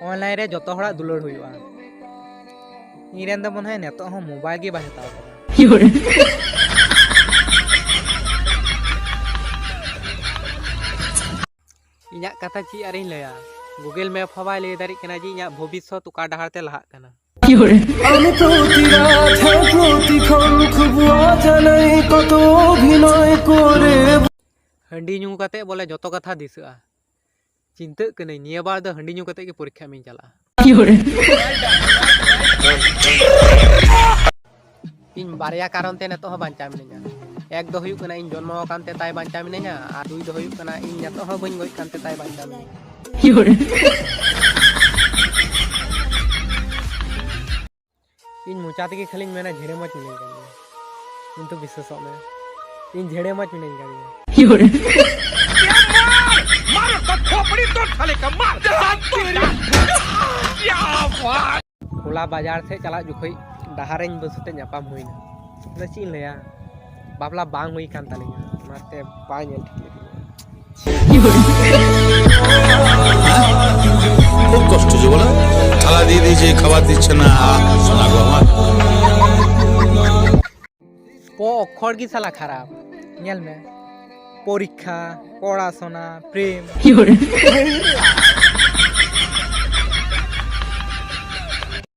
online रे जतो हड़ा दुलड़ हुआ इरेन दो मन है नेतो हो मोबाइल के बारे हताव इना कथा ची आरिन लया गूगल मैप हवा ले दारी कना जी इना भविष्य तुका डहार ते लहात कना আমি প্রতি রাতে প্রতিক্ষণ খুব অজানাই কত অভিনয় করে हंडी न्यू कते बोले जतो कथा दिसआ चिंता कने निया बार द हंडी न्यू कते के परीक्षा में चला इन बारया कारण ते नतो बांचा मिनया एक दो हुयु कना इन जन्म कानते ताई बांचा मिनया आ दुई दो हुयु कना इन नतो ह बइन गई कानते ताई बांचा मिनया इन मुचाते के खाली मैंने झेड़े मच मिने गया इन तो विश्वास में इन झेड़े मच मिने गया मारो तो खोपड़ी तो खाले का मार क्या बात होला बाजार से चला जुखई डहारेन बसते न्यापाम हुइना ना चिन लया बाबला बांग हुई कान तालिया माते पाय नेल ठीक খুব কষ্ট যে বলো থালা দিয়ে দিয়েছে খাবার দিচ্ছে না শোনা গো আমার पो अक्षर की साला खराब नेल में परीक्षा पढ़ाशोना प्रेम